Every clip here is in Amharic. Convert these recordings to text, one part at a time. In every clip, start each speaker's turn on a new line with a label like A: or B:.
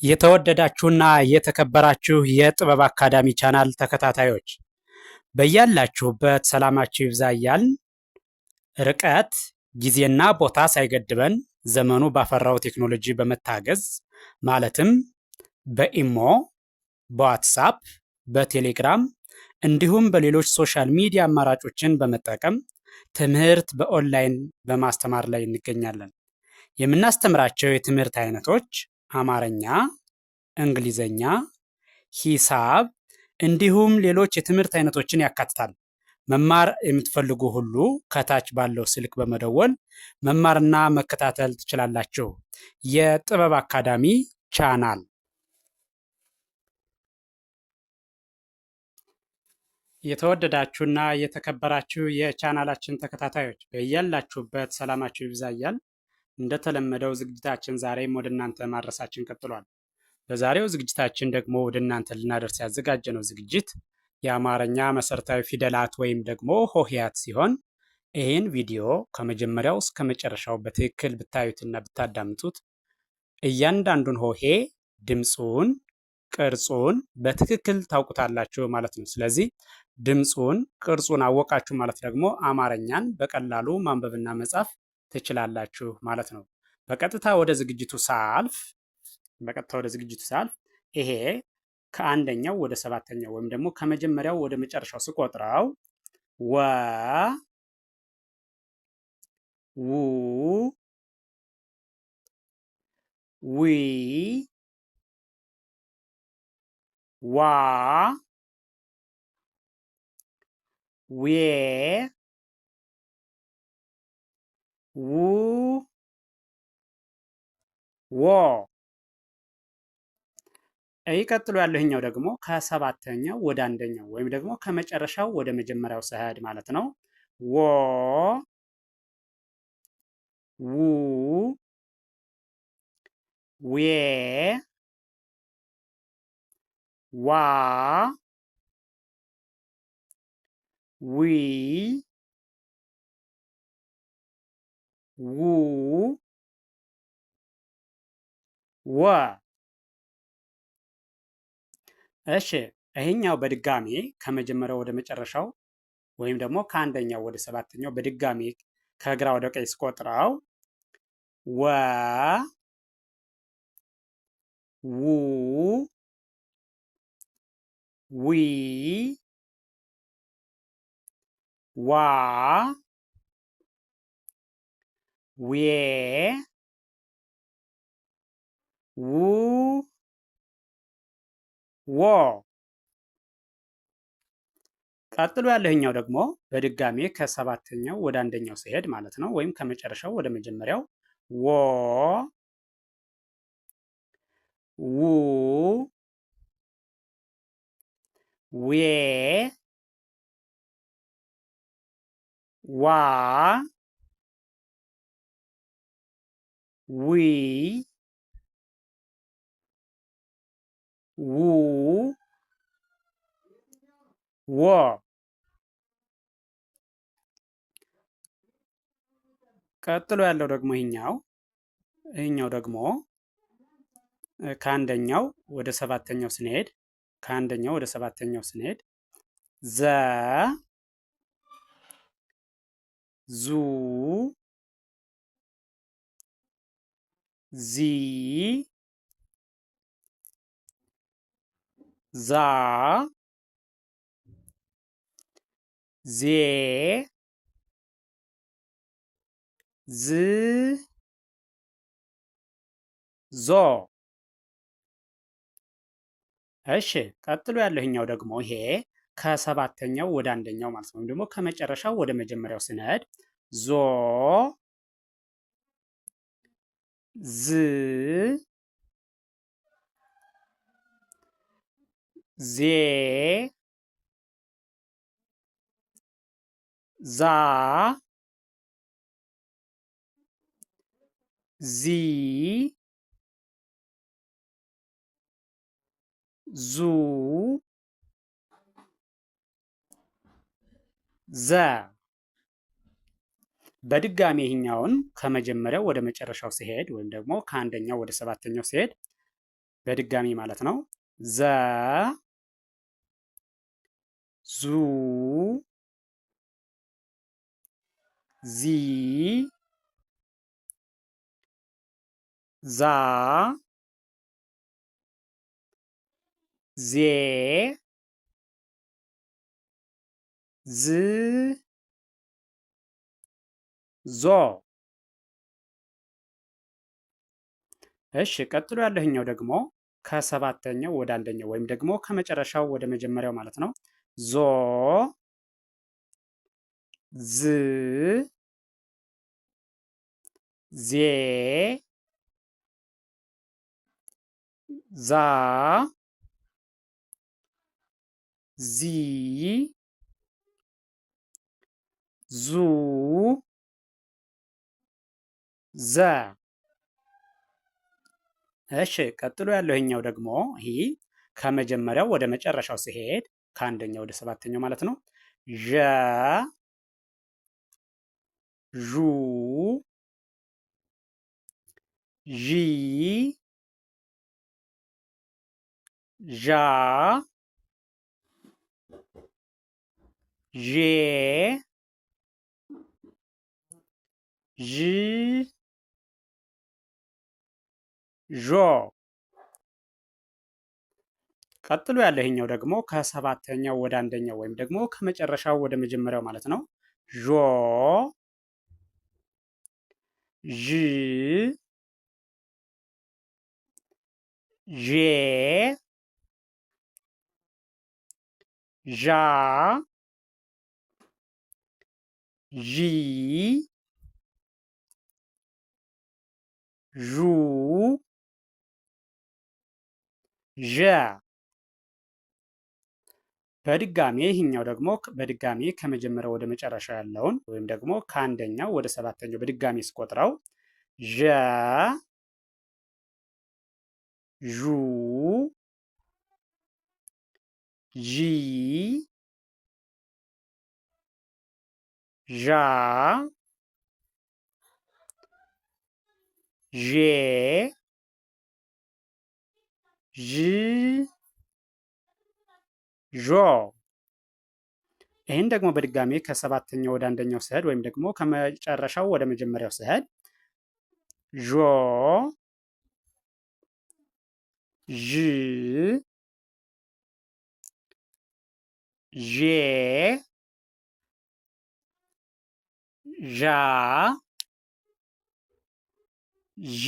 A: የተወደዳችሁና የተከበራችሁ የጥበብ አካዳሚ ቻናል ተከታታዮች በያላችሁበት ሰላማችሁ ይብዛ እያልን ርቀት ጊዜና ቦታ ሳይገድበን ዘመኑ ባፈራው ቴክኖሎጂ በመታገዝ ማለትም በኢሞ፣ በዋትሳፕ፣ በቴሌግራም እንዲሁም በሌሎች ሶሻል ሚዲያ አማራጮችን በመጠቀም ትምህርት በኦንላይን በማስተማር ላይ እንገኛለን። የምናስተምራቸው የትምህርት አይነቶች አማርኛ፣ እንግሊዘኛ፣ ሂሳብ እንዲሁም ሌሎች የትምህርት አይነቶችን ያካትታል። መማር የምትፈልጉ ሁሉ ከታች ባለው ስልክ በመደወል መማርና መከታተል ትችላላችሁ። የጥበብ አካዳሚ ቻናል የተወደዳችሁና የተከበራችሁ የቻናላችን ተከታታዮች በያላችሁበት ሰላማችሁ ይብዛ እያልን እንደተለመደው ዝግጅታችን ዛሬም ወደ እናንተ ማድረሳችን ቀጥሏል። በዛሬው ዝግጅታችን ደግሞ ወደ እናንተ ልናደርስ ያዘጋጀነው ዝግጅት የአማርኛ መሰረታዊ ፊደላት ወይም ደግሞ ሆሄያት ሲሆን ይህን ቪዲዮ ከመጀመሪያው እስከ መጨረሻው በትክክል ብታዩትና ብታዳምጡት እያንዳንዱን ሆሄ ድምፁን፣ ቅርጹን በትክክል ታውቁታላችሁ ማለት ነው። ስለዚህ ድምፁን፣ ቅርጹን አወቃችሁ ማለት ደግሞ አማርኛን በቀላሉ ማንበብና መጻፍ ትችላላችሁ ማለት ነው። በቀጥታ ወደ ዝግጅቱ ሳልፍ ይሄ ከአንደኛው ወደ ሰባተኛው ወይም ደግሞ ከመጀመሪያው ወደ መጨረሻው ስቆጥረው ወ ው ዊ ዋ ዌ ው ዎ። ቀጥሎ ያለህኛው ደግሞ ከሰባተኛው ወደ አንደኛው ወይም ደግሞ ከመጨረሻው ወደ መጀመሪያው ሰሄድ ማለት ነው። ወ ው ዌ ዋ ዊ ው ወ። እሺ ይሄኛው በድጋሚ ከመጀመሪያው ወደ መጨረሻው ወይም ደግሞ ከአንደኛው ወደ ሰባተኛው በድጋሚ ከግራ ወደ ቀኝ ስቆጥረው ወ ው ዊ ዋ ዌ ው ዎ። ቀጥሎ ያለህኛው ደግሞ በድጋሜ ከሰባተኛው ወደ አንደኛው ሲሄድ ማለት ነው፣ ወይም ከመጨረሻው ወደ መጀመሪያው ወ ው ዌ ዋ ዊ ው ዎ። ቀጥሎ ያለው ደግሞ ይሄኛው ደግሞ ከአንደኛው ወደ ሰባተኛው ስንሄድ ዘ ዙ ዚ ዛ ዜ ዝ ዞ። እሺ ቀጥሎ ያለህኛው ደግሞ ይሄ ከሰባተኛው ወደ አንደኛው ማለት ነው፣ ወይም ደግሞ ከመጨረሻው ወደ መጀመሪያው ስንሄድ ዞ ዝ ዜ ዛ ዚ ዙ ዘ። በድጋሚ ይህኛውን ከመጀመሪያው ወደ መጨረሻው ሲሄድ ወይም ደግሞ ከአንደኛው ወደ ሰባተኛው ሲሄድ በድጋሚ ማለት ነው። ዘ ዙ ዚ ዛ ዜ ዝ ዞ። እሺ ቀጥሎ ያለህኛው ደግሞ ከሰባተኛው ወደ አንደኛው ወይም ደግሞ ከመጨረሻው ወደ መጀመሪያው ማለት ነው። ዞ ዝ ዜ ዛ ዚ ዙ ዘ። እሺ ቀጥሎ ያለው ይሄኛው ደግሞ ይሄ ከመጀመሪያው ወደ መጨረሻው ሲሄድ ከአንደኛው ወደ ሰባተኛው ማለት ነው። ዠ ዡ ዢ ዣ ዤ ዥ ዦ። ቀጥሎ ያለ ይሄኛው ደግሞ ከሰባተኛው ወደ አንደኛው ወይም ደግሞ ከመጨረሻው ወደ መጀመሪያው ማለት ነው። ዦ ዥ ዤ ዣ ዢ ዡ ዠ። በድጋሜ ይህኛው ደግሞ በድጋሜ ከመጀመሪያው ወደ መጨረሻው ያለውን ወይም ደግሞ ከአንደኛው ወደ ሰባተኛው በድጋሜ ስቆጥረው ዠ ዡ ዢ ዣ ዤ ዥ ዦ። ይህን ደግሞ በድጋሜ ከሰባተኛው ወደ አንደኛው ስሄድ ወይም ደግሞ ከመጨረሻው ወደ መጀመሪያው ስሄድ ዦ ዥ ዤ ዣ ዢ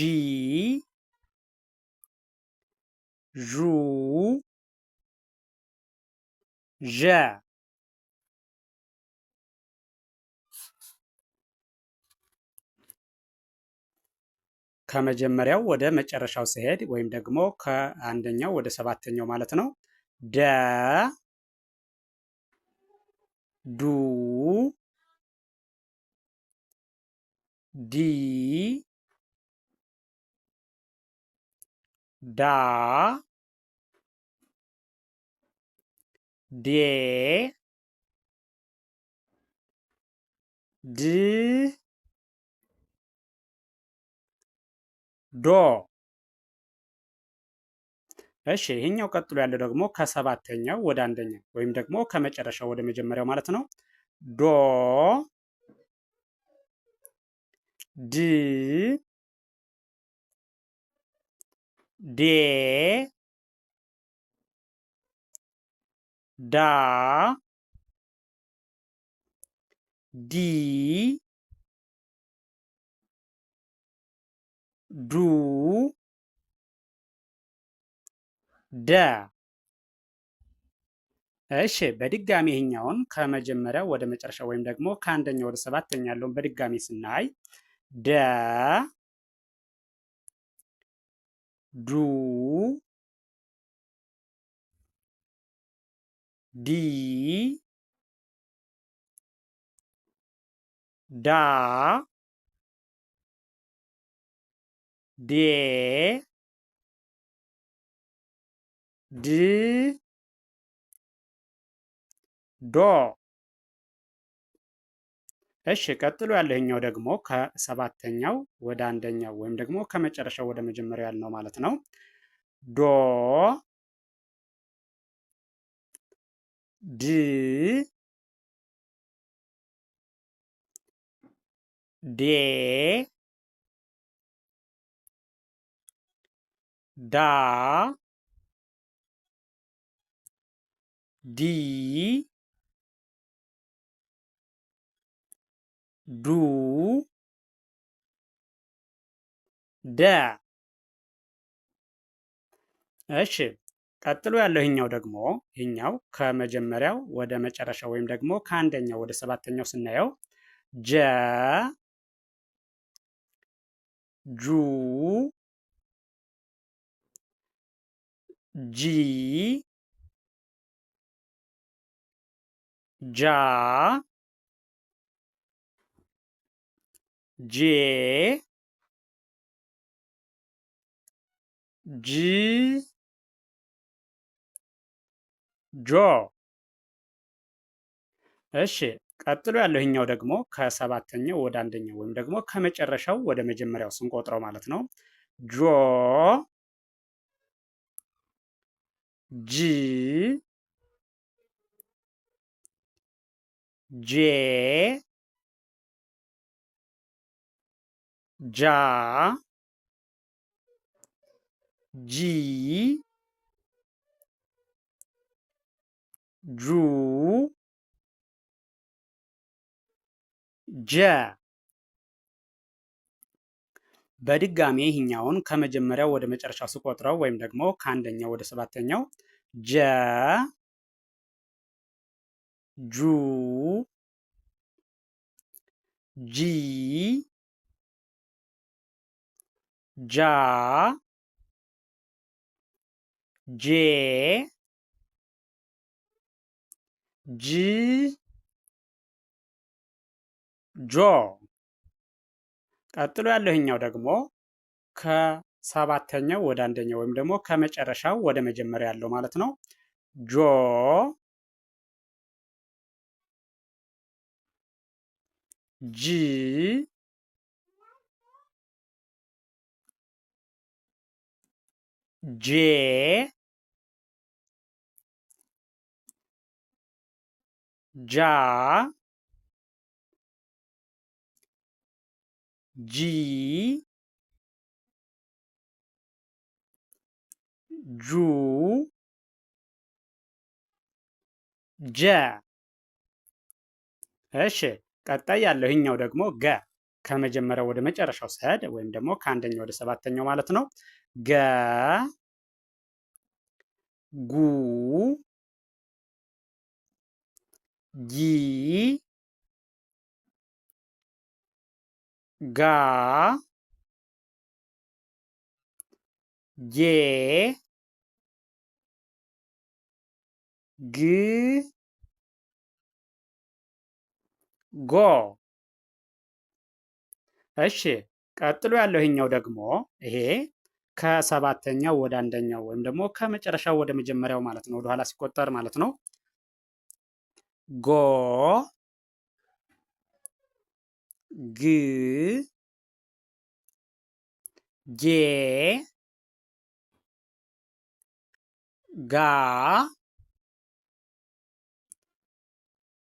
A: ዡ ዠ። ከመጀመሪያው ወደ መጨረሻው ሲሄድ ወይም ደግሞ ከአንደኛው ወደ ሰባተኛው ማለት ነው። ደ ዱ ዲ ዳ ዴ ድ ዶ። እሺ ይሄኛው ቀጥሎ ያለው ደግሞ ከሰባተኛው ወደ አንደኛው ወይም ደግሞ ከመጨረሻው ወደ መጀመሪያው ማለት ነው። ዶ ድ ዴ ዳ ዲ ዱ ደ። እሺ በድጋሚ ይሄኛውን ከመጀመሪያው ወደ መጨረሻ ወይም ደግሞ ከአንደኛው ወደ ሰባተኛ ያለውን በድጋሚ ስናይ ደ ዱ ዲ ዳ ዴ ድ ዶ። እሺ ቀጥሎ ያለኛው ደግሞ ከሰባተኛው ወደ አንደኛው ወይም ደግሞ ከመጨረሻው ወደ መጀመሪያው ያልነው ማለት ነው። ዶ ድ ዴ ዳ ዲ ዱ ደ። እሺ ቀጥሎ ያለው ይሄኛው ደግሞ ይሄኛው ከመጀመሪያው ወደ መጨረሻው ወይም ደግሞ ከአንደኛው ወደ ሰባተኛው ስናየው ጀ ጁ ጂ ጃ ጄ ጅ ጆ። እሺ ቀጥሎ ያለው ይሄኛው ደግሞ ከሰባተኛው ወደ አንደኛው ወይም ደግሞ ከመጨረሻው ወደ መጀመሪያው ስንቆጥረው ማለት ነው። ጆ ጂ ጄ ጃ ጂ ጁ ጀ። በድጋሚ ይህኛውን ከመጀመሪያው ወደ መጨረሻው ስቆጥረው ወይም ደግሞ ከአንደኛው ወደ ሰባተኛው ጀ ጁ ጂ ጃ ጄ ጅ ጆ። ቀጥሎ ያለው ይሄኛው ደግሞ ከሰባተኛው ወደ አንደኛው ወይም ደግሞ ከመጨረሻው ወደ መጀመሪያ ያለው ማለት ነው። ጆ ጂ ጄ ጃ ጂ ጁ ጀ። እሺ ቀጣይ ያለው ይሄኛው ደግሞ ገ ከመጀመሪያው ወደ መጨረሻው ስሄድ ወይም ደግሞ ከአንደኛው ወደ ሰባተኛው ማለት ነው። ገ ጉ ጊ ጋ ጌ ግ ጎ። እሺ ቀጥሎ ያለው ይሄኛው ደግሞ ይሄ ከሰባተኛው ወደ አንደኛው ወይም ደግሞ ከመጨረሻው ወደ መጀመሪያው ማለት ነው፣ ወደኋላ ሲቆጠር ማለት ነው። ጎ ግ ጌ ጋ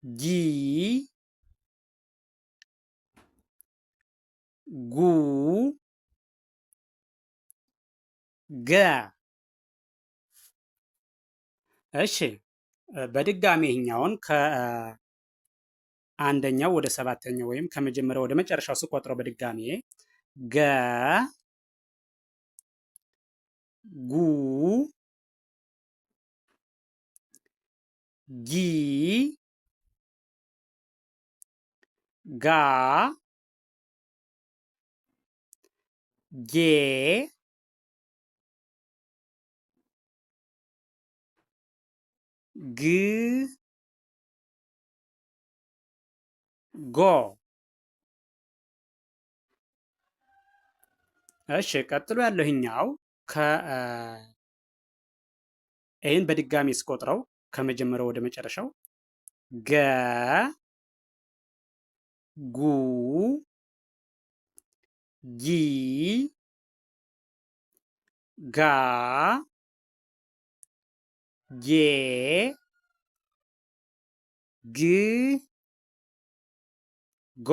A: ጊ ጉ ገ። እሺ በድጋሚ ይህኛውን ከአንደኛው ወደ ሰባተኛው ወይም ከመጀመሪያው ወደ መጨረሻው ስቆጥረው በድጋሚ ገ ጉ ጊ ጋ ጌ ግ ጎ። እሺ ቀጥሎ ያለው ይሄኛው ይህን በድጋሚ ስቆጥረው ከመጀመሪያው ወደ መጨረሻው ገ ጉ ጊ ጋ ጌ ግ ጎ።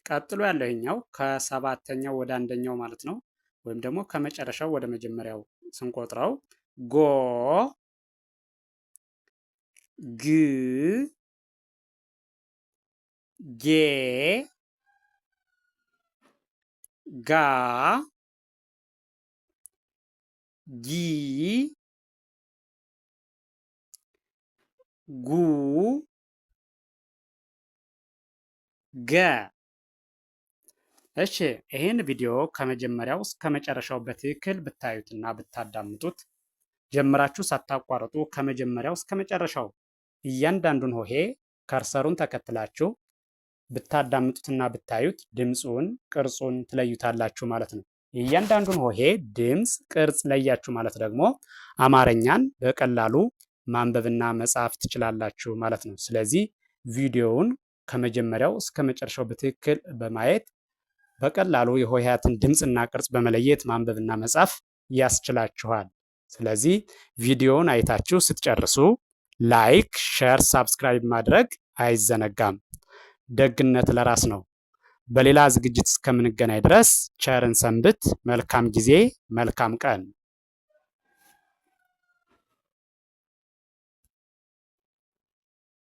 A: ቀጥሎ ያለው ይኸኛው ከሰባተኛው ወደ አንደኛው ማለት ነው። ወይም ደግሞ ከመጨረሻው ወደ መጀመሪያው ስንቆጥረው ጎ ግ ጌ ጋ ጊ ጉ ገ። እሺ ይህን ቪዲዮ ከመጀመሪያው እስከ መጨረሻው በትክክል ብታዩትና ብታዳምጡት ጀምራችሁ ሳታቋርጡ ከመጀመሪያው እስከ መጨረሻው እያንዳንዱን ሆሄ ከርሰሩን ተከትላችሁ ብታዳምጡትና ብታዩት ድምፁን ቅርጹን ትለዩታላችሁ ማለት ነው። የእያንዳንዱን ሆሄ ድምፅ ቅርጽ ለያችሁ ማለት ደግሞ አማርኛን በቀላሉ ማንበብና መጻፍ ትችላላችሁ ማለት ነው። ስለዚህ ቪዲዮውን ከመጀመሪያው እስከ መጨረሻው በትክክል በማየት በቀላሉ የሆሄያትን ድምፅና ቅርጽ በመለየት ማንበብና መጻፍ ያስችላችኋል። ስለዚህ ቪዲዮውን አይታችሁ ስትጨርሱ ላይክ፣ ሼር፣ ሳብስክራይብ ማድረግ አይዘነጋም። ደግነት ለራስ ነው። በሌላ ዝግጅት እስከምንገናኝ ድረስ ቸርን ሰንብት። መልካም ጊዜ፣ መልካም ቀን